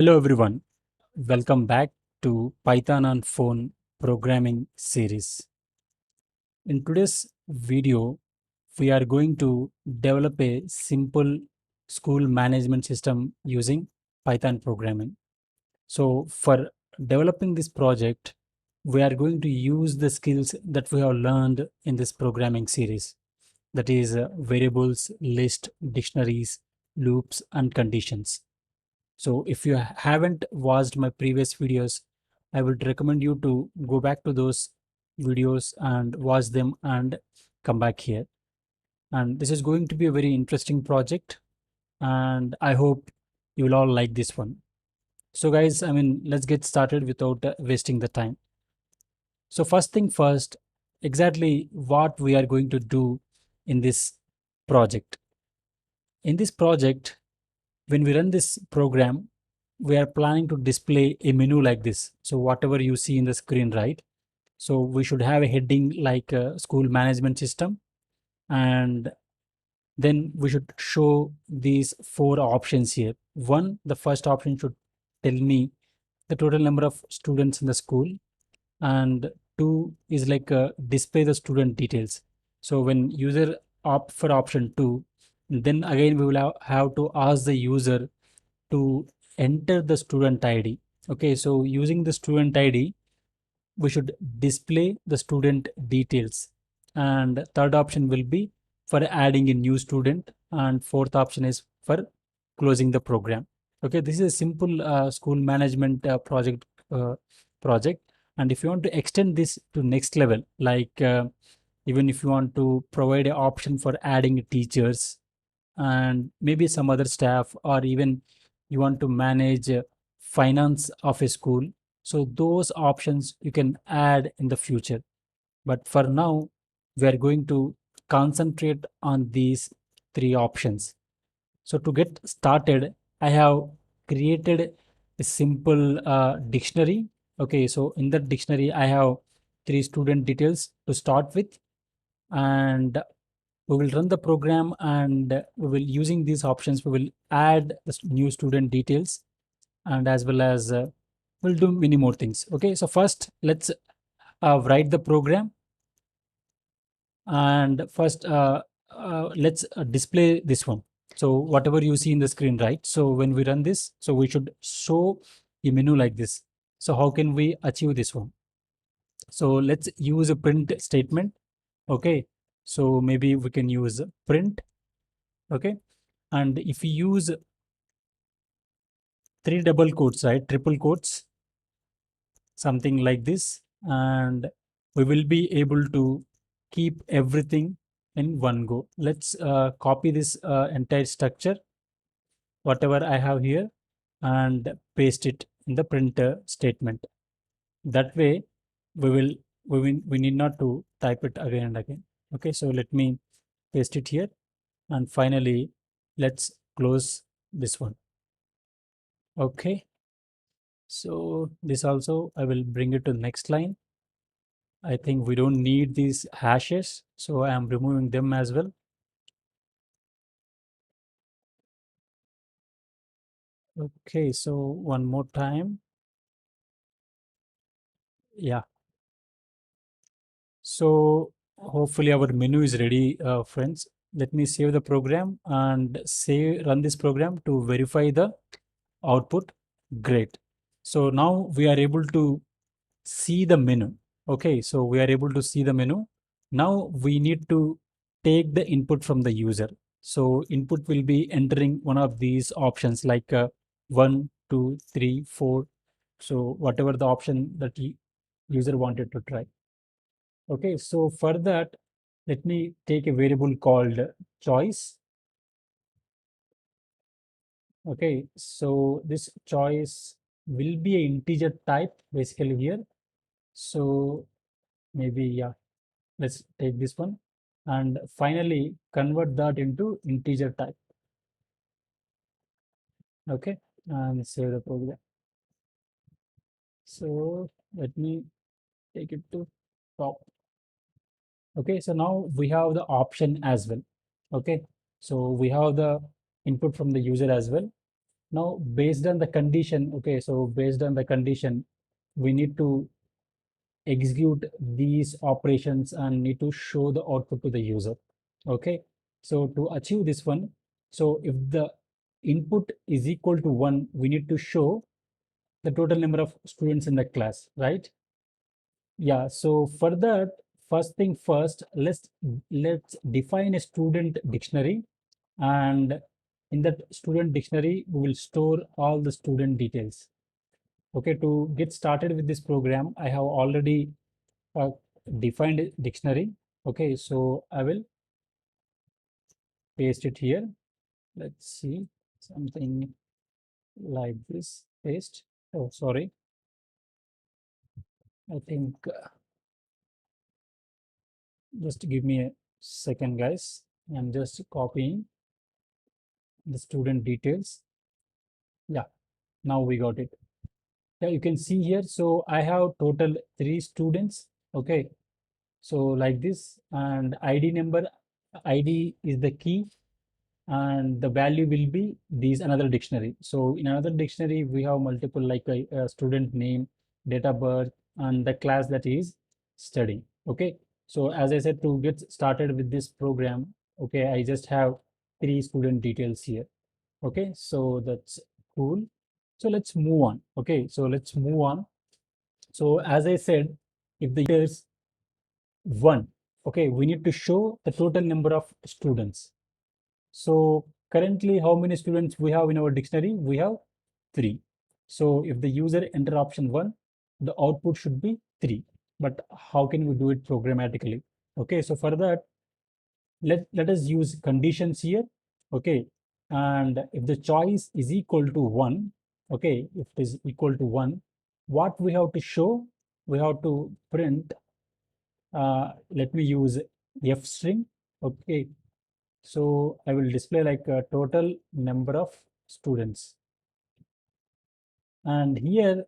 Hello everyone, welcome back to Python on Phone programming series. In today's video, we are going to develop a simple school management system using Python programming. So for developing this project, we are going to use the skills that we have learned in this programming series. That is variables, list, dictionaries, loops, and conditions. So if you haven't watched my previous videos, I would recommend you to go back to those videos and watch them and come back here. And this is going to be a very interesting project, and I hope you will all like this one. So guys, let's get started without wasting the time. So first thing first, exactly what we are going to do in this project. In this project, when we run this program, we are planning to display a menu like this. So whatever you see in the screen, right? So we should have a heading like a school management system, and then we should show these four options here. One, the first option should tell me the total number of students in the school, and two is like display the student details. So when user opt for option two, then again we will have to ask the user to enter the student ID. Okay, so using the student ID, we should display the student details. And third option will be for adding a new student, and fourth option is for closing the program. Okay, this is a simple school management uh, project. And if you want to extend this to next level, like even if you want to provide an option for adding teachers and maybe some other staff, or even you want to manage finance of a school, so those options you can add in the future. But for now, we are going to concentrate on these three options. So to get started, I have created a simple dictionary. Okay, so in that dictionary I have three student details to start with, and we will run the program, and we will, using these options, we will add the new student details, and as well as we'll do many more things. Okay, so first let's write the program, and first let's display this one. So whatever you see in the screen, right? So when we run this, so we should show a menu like this. So how can we achieve this one? So let's use a print statement. Okay, so maybe we can use print. Okay, and if we use three double quotes, right, triple quotes, something like this, and we will be able to keep everything in one go. Let's copy this entire structure, whatever I have here, and paste it in the printer statement. That way we need not to type it again and again. Okay, so let me paste it here, and finally let's close this one. Okay, so this also I will bring it to the next line. I think we don't need these hashes, so I am removing them as well. Okay, so one more time. Yeah, so hopefully our menu is ready, friends. Let me save the program and run this program to verify the output. Great. So now we are able to see the menu. Okay, so we are able to see the menu. Now we need to take the input from the user. So input will be entering one of these options like 1, 2, 3, 4. So whatever the option that user wanted to try. Okay, so for that, let me take a variable called choice. Okay, so this choice will be an integer type basically here. So maybe, yeah, let's take this one and finally convert that into integer type. Okay, and save the program. So let me take it to top. Okay, so now we have the option as well. Okay, so we have the input from the user as well. Now, based on the condition, okay, so based on the condition, we need to execute these operations and need to show the output to the user. Okay, so to achieve this one, so if the input is equal to 1, we need to show the total number of students in the class, right? Yeah, so for that, first thing first, let's define a student dictionary, and in that student dictionary we will store all the student details. Okay, to get started with this program, I have already uh, defined a dictionary. Okay, so I will paste it here. Let's see, something like this. Paste. Oh, sorry. I think just give me a second, guys. I'm just copying the student details. Yeah, now we got it. Yeah, you can see here. So I have total 3 students. Okay, so like this, and ID number, ID is the key, and the value will be these another dictionary. So in another dictionary, we have multiple like a student name, date of birth, and the class that is studying. Okay. So as I said, to get started with this program, okay, I just have 3 student details here. Okay. So that's cool. So let's move on. Okay. So let's move on. So as I said, if the year is 1, okay, we need to show the total number of students. So currently, how many students we have in our dictionary? We have 3. So if the user enter option 1, the output should be 3. But how can we do it programmatically? Okay, so for that, let us use conditions here. Okay, and if the choice is equal to 1, okay, if it is equal to 1, what we have to show? We have to print, let me use f string. Okay, so I will display like a total number of students. And here,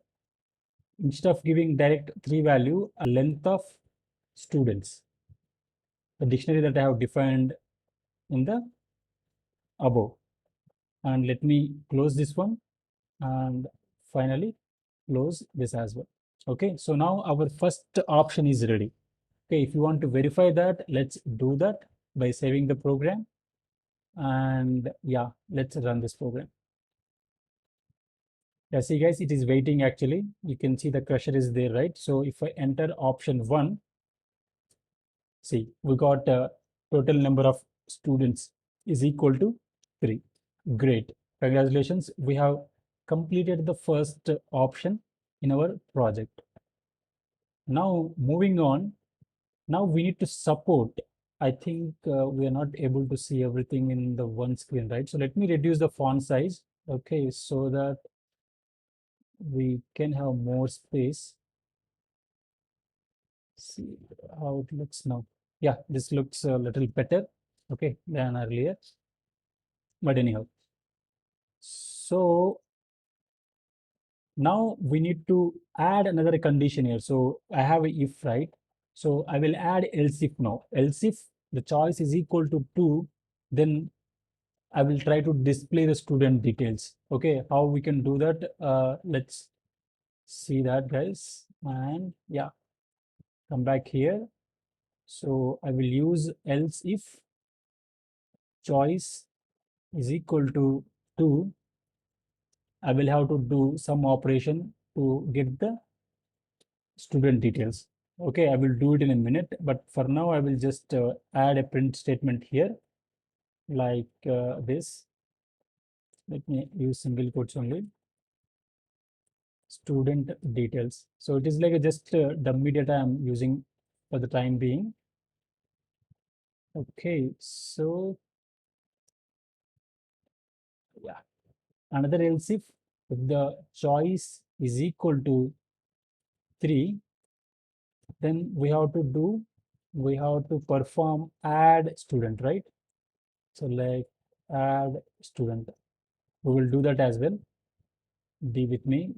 instead of giving direct 3 value, a length of students, the dictionary that I have defined in the above. And let me close this one and finally close this as well. Okay, so now our first option is ready. Okay, if you want to verify that, let's do that by saving the program. And yeah, let's run this program. Yeah, see guys, it is waiting actually. You can see the cursor is there, right? So if I enter option 1, see, we got a total number of students is equal to 3. Great. Congratulations. We have completed the first option in our project. Now moving on, now we need to support. I think we are not able to see everything in the one screen, right? So let me reduce the font size. Okay, so that we can have more space. See how it looks now. Yeah, this looks a little better, okay, than earlier. But anyhow, so now we need to add another condition here. So I have a if, right? So I will add else if now. Else if the choice is equal to 2, then I will try to display the student details. Okay, how we can do that? Let's see that, guys. And yeah, come back here. So I will use else if choice is equal to 2, I will have to do some operation to get the student details. Okay, I will do it in a minute, but for now I will just add a print statement here like this. Let me use single quotes only. Student details. So it is like a just dummy data I'm using for the time being. Okay, so yeah, another else if the choice is equal to 3, then we have to perform add student, right? So like add student, we will do that as well. Be with me.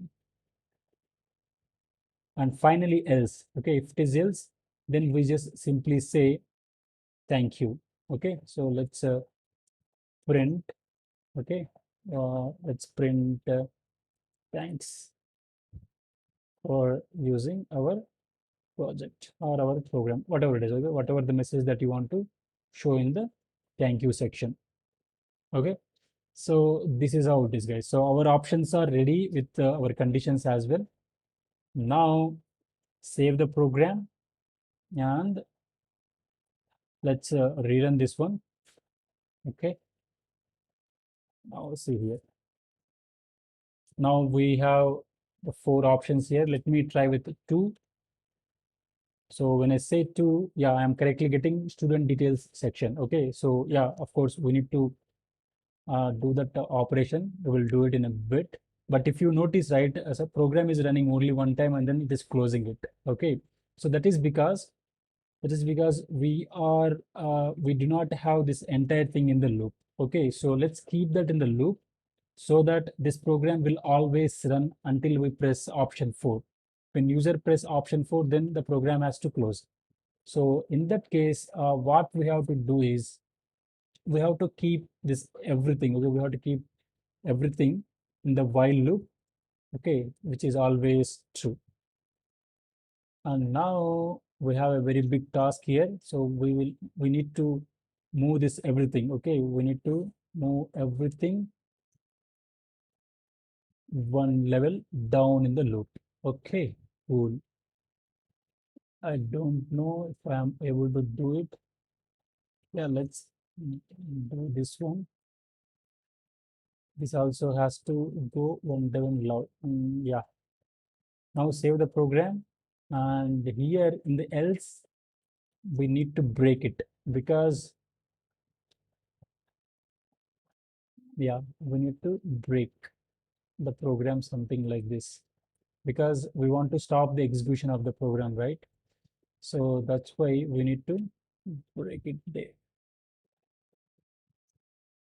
And finally else. Okay, if it is else, then we just simply say thank you. Okay, so let's print. Okay, let's print thanks for using our project or our program, whatever it is, okay? Whatever the message that you want to show in the thank you section. Okay, so this is how it is, guys. So our options are ready with our conditions as well. Now save the program and let's rerun this one. Okay, now see here. Now we have the four options here. Let me try with two. So when I say two, yeah, I'm correctly getting student details section. Okay, so yeah, of course, we need to do that operation. We will do it in a bit. But if you notice, right, as a program is running only one time and then it is closing it. Okay, so that is because we do not have this entire thing in the loop. Okay, so let's keep that in the loop so that this program will always run until we press option 4. When user press option 4, then the program has to close. So in that case, what we have to do is we have to keep this everything. Okay, we have to keep everything in the while loop. Okay, which is always true. And now we have a very big task here. So we need to move this everything. Okay, we need to move everything one level down in the loop. Okay, cool. I don't know if I am able to do it. Yeah, let's do this one. This also has to go one down loud. Yeah. Now save the program. And here in the else, we need to break it because, yeah, we need to break the program something like this because we want to stop the execution of the program, right? So that's why we need to break it there.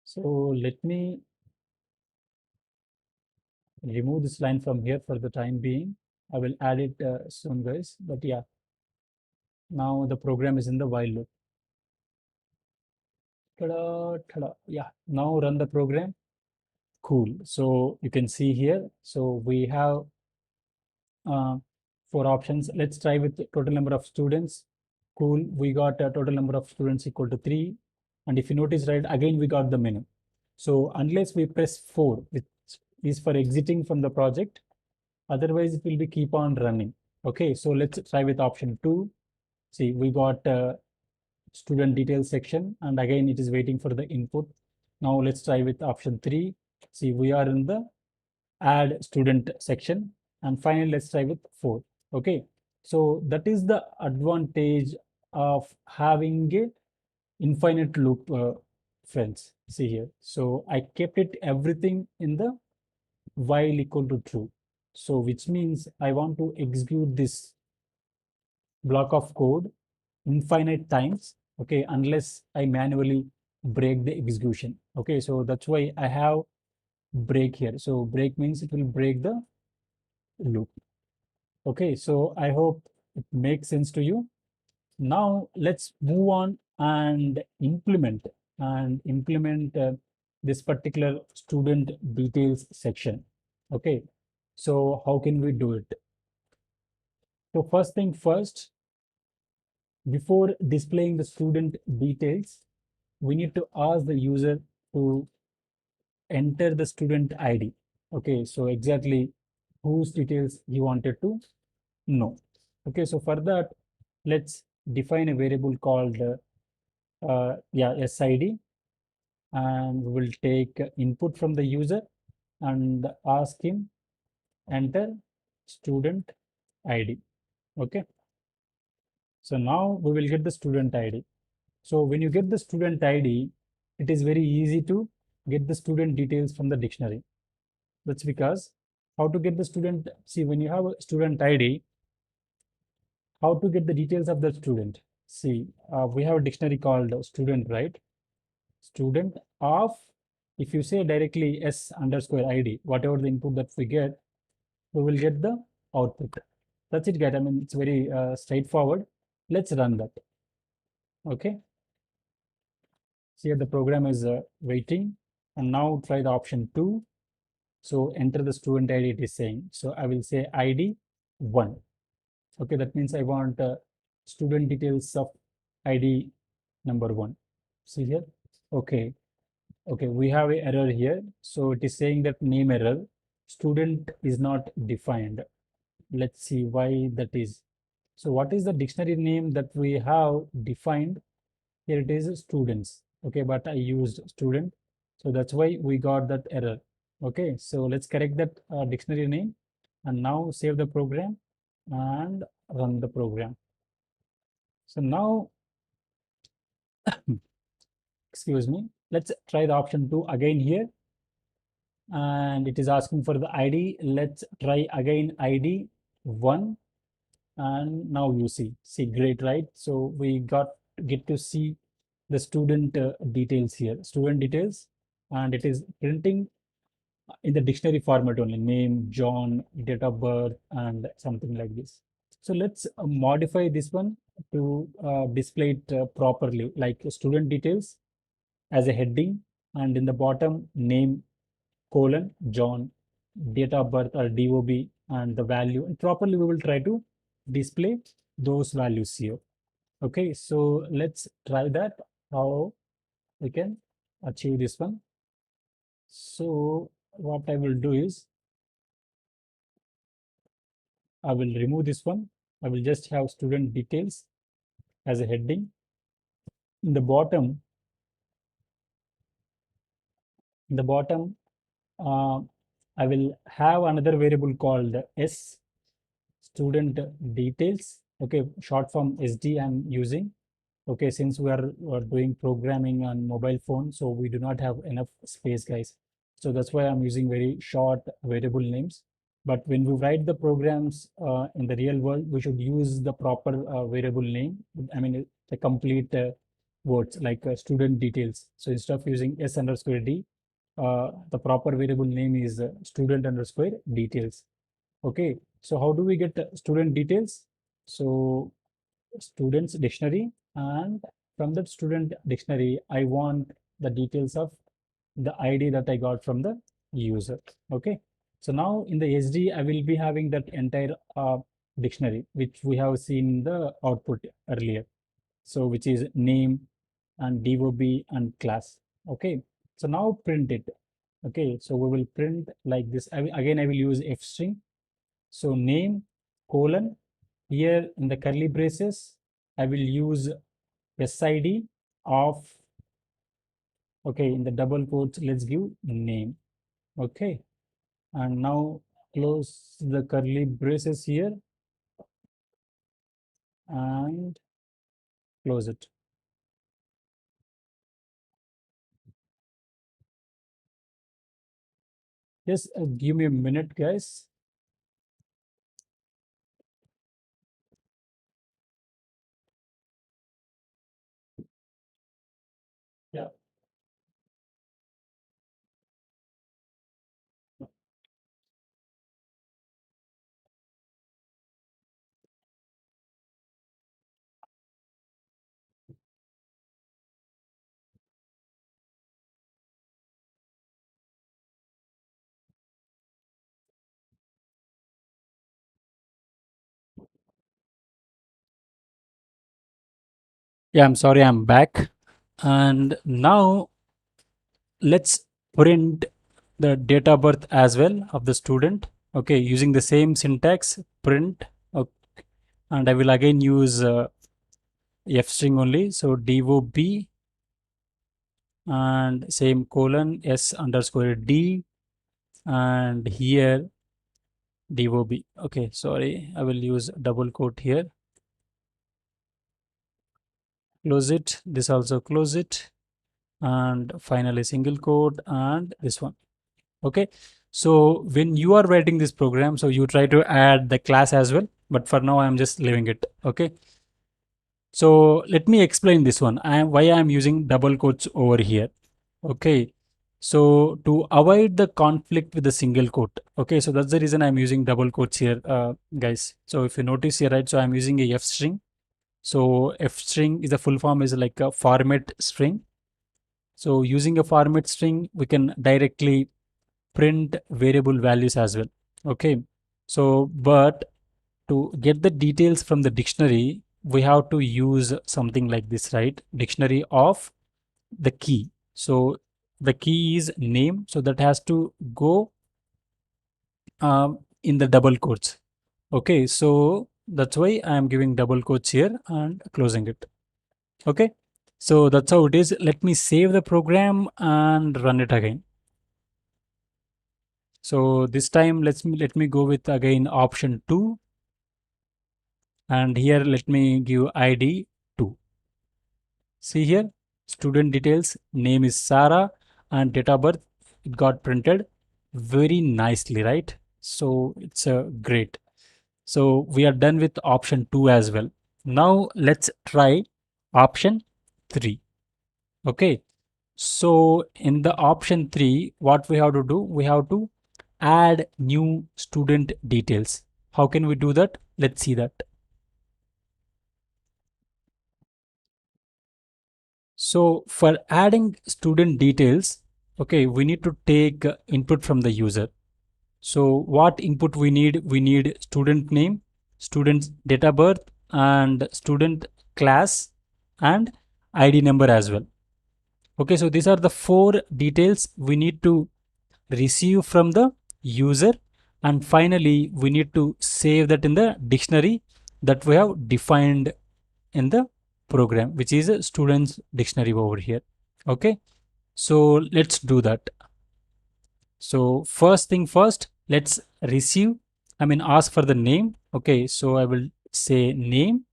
So let me remove this line from here for the time being. I will add it soon, guys. But yeah, now the program is in the while loop. Ta-da, ta-da. Yeah, now run the program. Cool. So you can see here. So we have uh, four options. Let's try with the total number of students. Cool. We got a total number of students equal to 3. And if you notice, right, again, we got the menu. So unless we press 4, which is for exiting from the project, otherwise it will be keep on running. Okay, so let's try with option 2. See, we got student details section, and again it is waiting for the input. Now let's try with option 3. See, we are in the add student section, and finally let's try with 4. Okay, so that is the advantage of having a infinite loop, friends. See here, so I kept it everything in the while equal to true. So which means I want to execute this block of code infinite times, okay, unless I manually break the execution. Okay, so that's why I have break here. So break means it will break the loop. Okay, so I hope it makes sense to you. Now let's move on and implement this particular student details section. Okay, so how can we do it? So first thing first, before displaying the student details, we need to ask the user to enter the student ID. Okay, so exactly whose details he wanted to know. Okay, so for that, let's define a variable called SID, and we will take input from the user and ask him enter student ID. Okay, so now we will get the student ID. So when you get the student ID, it is very easy to get the student details from the dictionary. That's because how to get the student, see, when you have a student ID, how to get the details of the student. See, we have a dictionary called student, right? Student of, if you say directly s underscore id, whatever the input that we get, we will get the output. That's it, guys. I mean, it's very straightforward. Let's run that. Okay. So here the program is waiting, And now try the option 2. So enter the student ID it is saying. So I will say ID 1. Okay, that means I want student details of ID number 1. See here? Okay. Okay, we have a error here. So it is saying that name error. Student is not defined. Let's see why that is. So what is the dictionary name that we have defined? Here it is students. Okay, but I used student. So that's why we got that error. Okay, so let's correct that dictionary name and now save the program and run the program. So now, excuse me, let's try the option 2 again here. And it is asking for the ID. Let's try again ID 1. And now you see great, right? So we get to see the student details here, student details, and it is printing in the dictionary format only, name, John, date of birth, and something like this. So let's modify this one to display it properly, like student details as a heading, and in the bottom, name, colon, John, date of birth or DOB, and the value. And properly, we will try to display those values here. Okay, so let's try that, how we can achieve this one. So what I will do is, I will remove this one. I will just have student details as a heading. In the bottom, in the bottom, uh, I will have another variable called S student details. Okay, short form SD I'm using. Okay, since we are doing programming on mobile phone, so we do not have enough space, guys. So that's why I'm using very short variable names. But when we write the programs in the real world, we should use the proper variable name. I mean, the complete words like student details. So instead of using S underscore D, the proper variable name is student underscore details. Okay, so how do we get student details? So students dictionary, and from that student dictionary, I want the details of the ID that I got from the user. Okay, so now in the SD, I will be having that entire dictionary, which we have seen in the output earlier. So which is name and DOB and class. Okay, so now print it. Okay, so we will print like this. Again, I will use F string. So name, colon, here in the curly braces, I will use SID of, okay, in the double quotes, let's give name. Okay, and now close the curly braces here and close it. Just give me a minute, guys. Yeah. Yeah, I'm sorry, I'm back. And now let's print the date of birth as well of the student. Okay, using the same syntax, print. Okay, and I will again use F string only. So DOB and same colon S underscore D, and here DOB. Okay, sorry, I will use double quote here. Close it. This also close it. And finally single quote and this one. Okay, so when you are writing this program, so you try to add the class as well, but for now I'm just leaving it. Okay, so let me explain this one. Why I'm using double quotes over here. Okay, so to avoid the conflict with the single quote. Okay, so that's the reason I'm using double quotes here, guys. So if you notice here, right, so I'm using a F string. So F string is the full form is like a format string. So using a format string, we can directly print variable values as well. Okay. So, but to get the details from the dictionary, we have to use something like this, right? Dictionary of the key. So the key is name. So that has to go in the double quotes. Okay. So that's why I am giving double quotes here and closing it. Okay. So that's how it is. Let me save the program and run it again. So this time let me go with again option 2, and here let me give ID 2. See here, student details, name is Sarah, and date of birth, it got printed very nicely, right? So it's great. So we are done with option 2 as well. Now let's try option 3. Okay. So in the option 3, what we have to do, we have to add new student details. How can we do that? Let's see that. So for adding student details, okay, we need to take input from the user. So what input we need? We need student name, student's date of birth, and student class and ID number as well. Okay, so these are the 4 details we need to receive from the user, and finally we need to save that in the dictionary that we have defined in the program, which is a students dictionary over here. Okay, so let's do that. So first thing first, let's receive, ask for the name. Okay, so I will say name,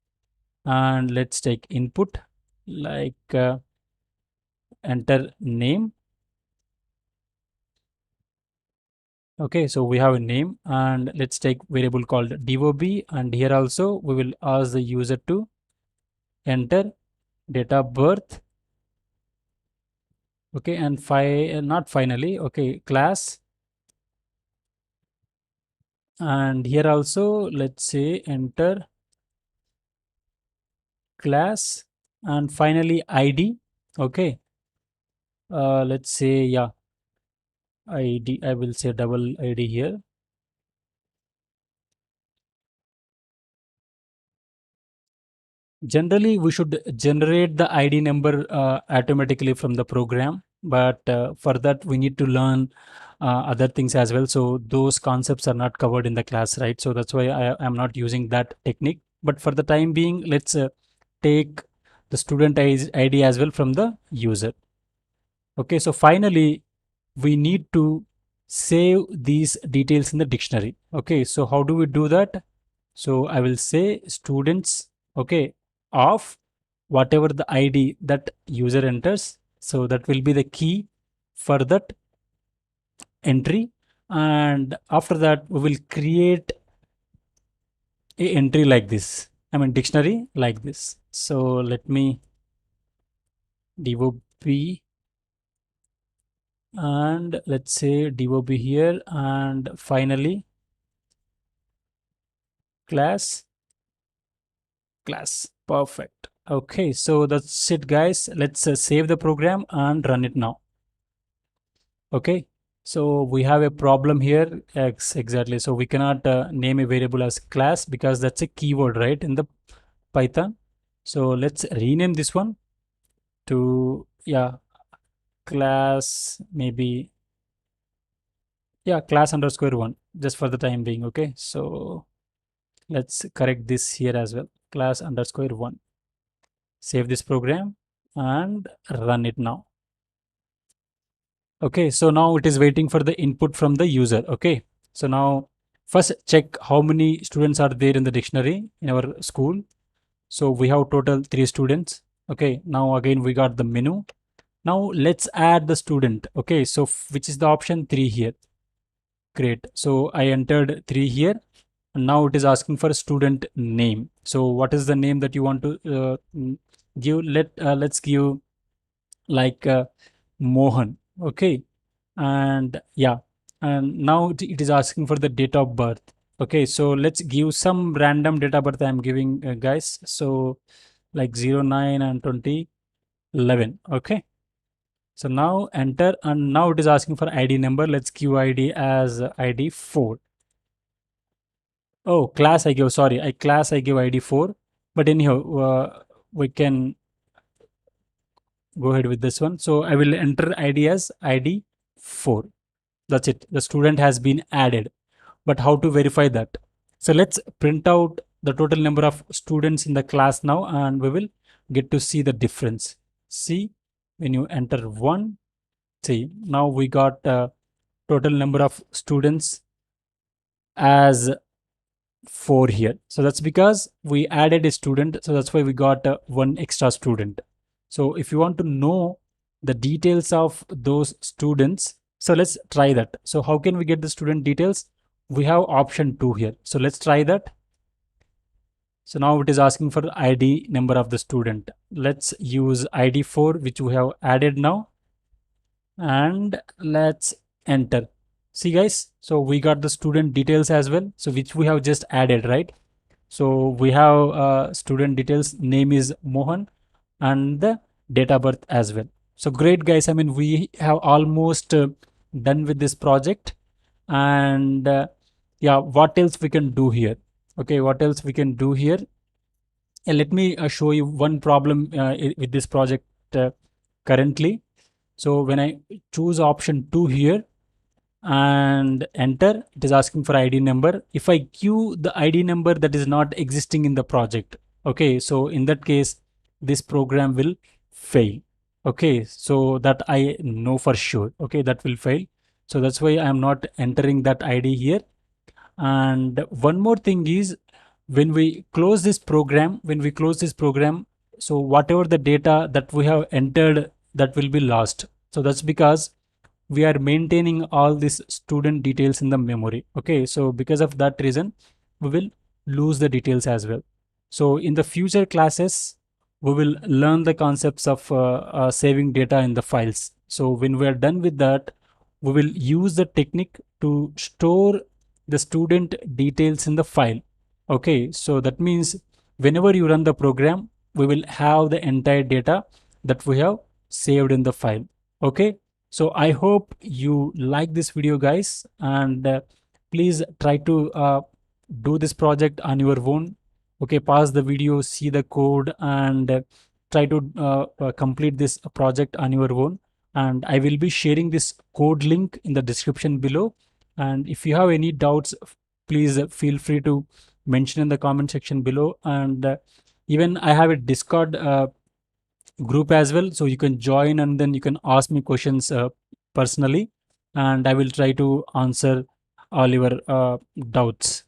and let's take input like enter name. Okay, so we have a name, and let's take variable called dob, and here also we will ask the user to enter date of birth. Okay, and not finally, okay, class, and here also let's say enter class, and finally ID. Okay, let's say, yeah, ID, I will say double ID here. Generally, we should generate the ID number automatically from the program, but for that we need to learn other things as well. So those concepts are not covered in the class, right? So that's why I am not using that technique. But for the time being, let's take the student ID as well from the user. Okay, so finally, we need to save these details in the dictionary. Okay, so how do we do that? So I will say students, okay, of whatever the ID that user enters. So that will be the key for that entry. And after that, we will create a entry like this. Dictionary like this. So let me devob and let's say dob here, and finally class. Perfect. Okay, so that's it, guys. Let's save the program and run it now. Okay, so we have a problem here. Exactly. So we cannot name a variable as class because that's a keyword, right, in the Python. So let's rename this one to, yeah, class, maybe, yeah, class underscore 1, just for the time being. Okay, so let's correct this here as well. Class underscore 1. Save this program and run it now. Okay, so now it is waiting for the input from the user. Okay, so now first check how many students are there in the dictionary in our school. So we have total 3 students. Okay, now again we got the menu. Now let's add the student. Okay, so which is the option 3 here. Great. So I entered 3 here. And now it is asking for student name. So what is the name that you want to give? Let's give like Mohan. Okay, and yeah, and now it is asking for the date of birth. Okay, so let's give some random date of birth I'm giving, guys. So like 09 and 2011. Okay, So now enter, and now it is asking for ID number. Let's give ID as ID 4. Oh, class I give, sorry, I give ID 4. But anyhow, we can go ahead with this one. So I will enter ID as ID 4. That's it. The student has been added. But how to verify that? So let's print out the total number of students in the class now, and we will get to see the difference. See, when you enter 1, see, now we got total number of students as 4 here. So that's because we added a student. So that's why we got one extra student. So if you want to know the details of those students, so let's try that. So how can we get the student details? We have option 2 here. So let's try that. So now it is asking for the ID number of the student. Let's use ID 4, which we have added now, and let's enter. See guys, so we got the student details as well, so which we have just added, right? So we have student details, name is Mohan, and the date of birth as well. So great guys, I mean we have almost done with this project. And yeah, what else we can do here? Okay, what else we can do here? Let me show you one problem with this project currently. So when I choose option 2 here and enter, it is asking for ID number. If I queue the ID number that is not existing in the project, okay, so in that case, this program will fail. Okay, so that I know for sure. Okay, that will fail. So that's why I am not entering that ID here. And one more thing is, when we close this program, so whatever the data that we have entered, that will be lost. So that's because we are maintaining all these student details in the memory. Okay, so because of that reason, we will lose the details as well. So in the future classes, we will learn the concepts of saving data in the files. So when we are done with that, we will use the technique to store the student details in the file. Okay, so that means whenever you run the program, we will have the entire data that we have saved in the file. Okay, so I hope you like this video guys, and please try to do this project on your own. Okay, pause the video, see the code, and try to complete this project on your own. And I will be sharing this code link in the description below. And if you have any doubts, please feel free to mention in the comment section below. And even I have a Discord group as well, so you can join and then you can ask me questions personally, and I will try to answer all your doubts.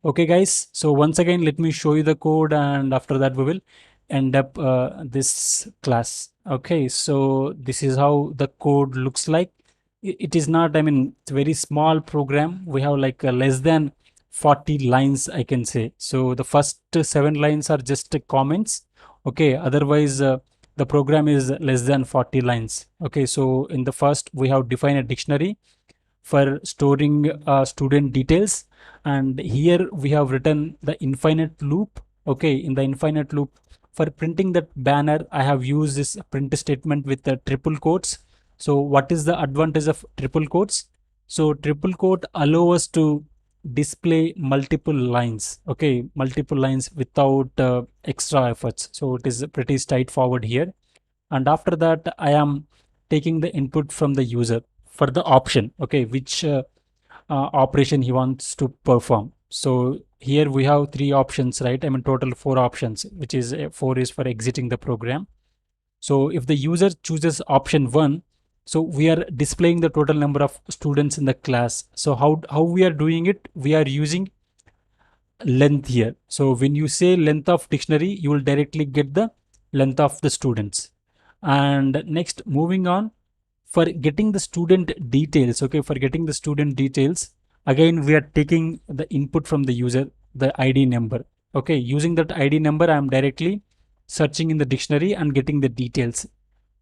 Okay guys, so once again let me show you the code, and after that we will end up this class. Okay, so this is how the code looks like. It is not, I mean, it's a very small program. We have like less than 40 lines, I can say. So the first 7 lines are just comments. Okay, otherwise the program is less than 40 lines. Okay, so in the first we have defined a dictionary for storing student details, and here we have written the infinite loop. Okay, in the infinite loop, for printing that banner, I have used this print statement with the triple quotes. So what is the advantage of triple quotes? So triple quote allow us to display multiple lines. Okay, multiple lines without extra efforts. So it is pretty straightforward here. And after that, I am taking the input from the user for the option, okay, which operation he wants to perform. So here we have 3 options, right? I mean total 4 options, which is 4 is for exiting the program. So if the user chooses option 1, so we are displaying the total number of students in the class. So how we are doing it? We are using length here. So when you say length of dictionary, you will directly get the length of the students. And next, moving on, for getting the student details, okay, for getting the student details, again we are taking the input from the user, the ID number. Okay, using that ID number, I am directly searching in the dictionary and getting the details.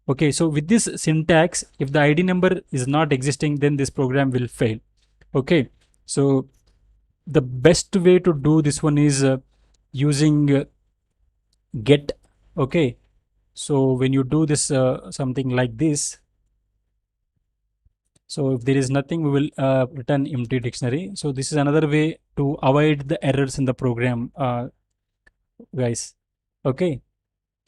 Okay, so with this syntax, if the ID number is not existing, then this program will fail. Okay, so the best way to do this one is using get. Okay, so when you do this something like this, So if there is nothing, we will return empty dictionary. So this is another way to avoid the errors in the program, guys. Okay.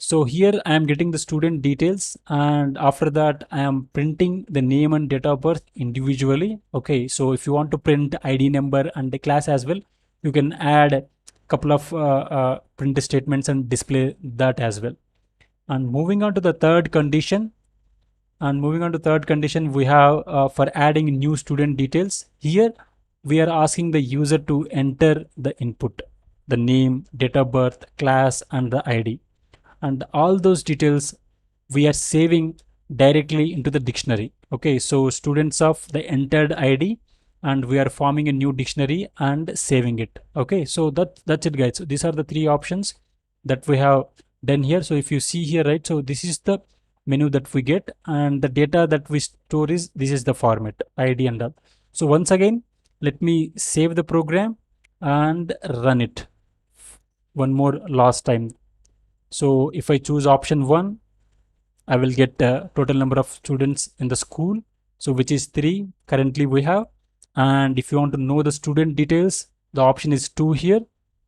So here I am getting the student details, and after that I am printing the name and date of birth individually. Okay, so if you want to print ID number and the class as well, you can add a couple of print statements and display that as well. And moving on to the third condition, we have for adding new student details. Here we are asking the user to enter the input, the name, date of birth, class, and the ID, and all those details we are saving directly into the dictionary. Okay, so students of the entered ID, and we are forming a new dictionary and saving it. Okay, so that's it, guys. So these are the three options that we have done here. So if you see here, right, so this is the menu that we get, and the data that we store is this is the format, ID and all. So once again, let me save the program and run it one more last time. So if I choose option 1, I will get the total number of students in the school, so which is 3 currently we have. And if you want to know the student details, the option is 2 here.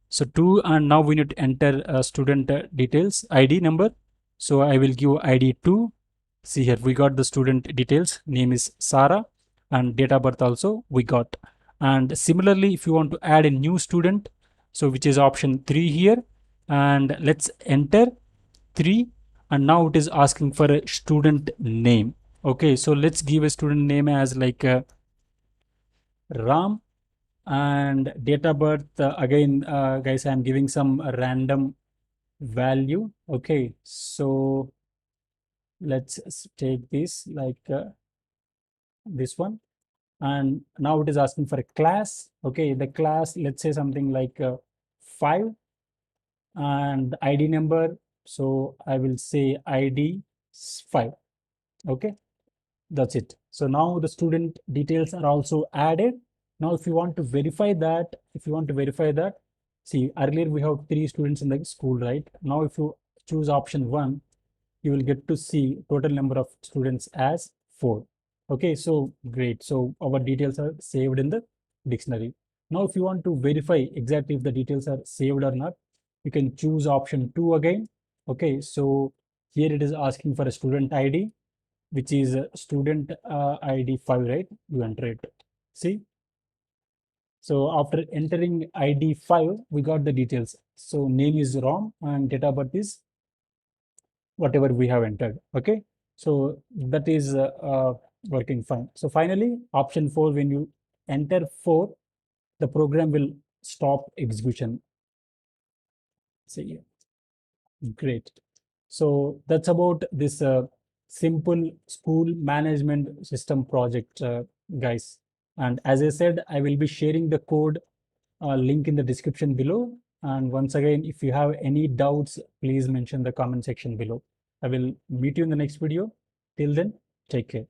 So 2, and now we need to enter student details, ID number. So I will give ID 2. See here, we got the student details, name is Sarah, and date of birth also we got. And similarly, if you want to add a new student, so which is option 3 here, and let's enter 3, and now it is asking for a student name. Okay, so let's give a student name as like Ram, and date of birth, again, guys, I'm giving some random value. Okay, so let's take this like this one, and now it is asking for a class. Okay, the class, let's say something like 5, and ID number, so I will say ID 5. Okay, that's it. So now the student details are also added. Now if you want to verify that, see, earlier we have 3 students in the school, right? Now if you choose option 1, you will get to see total number of students as 4. Okay, so great. So our details are saved in the dictionary. Now if you want to verify exactly if the details are saved or not, you can choose option 2 again. Okay, so here it is asking for a student ID, which is student ID 5, right? You enter it. See, so after entering ID 5, we got the details. So name is Ram and date of birth is whatever we have entered. Okay, so that is working fine. So finally, option 4, when you enter 4, the program will stop execution. See, great. So that's about this simple school management system project, guys. And as I said, I will be sharing the code link in the description below. And once again, if you have any doubts, please mention the comment section below. I will meet you in the next video. Till then, take care.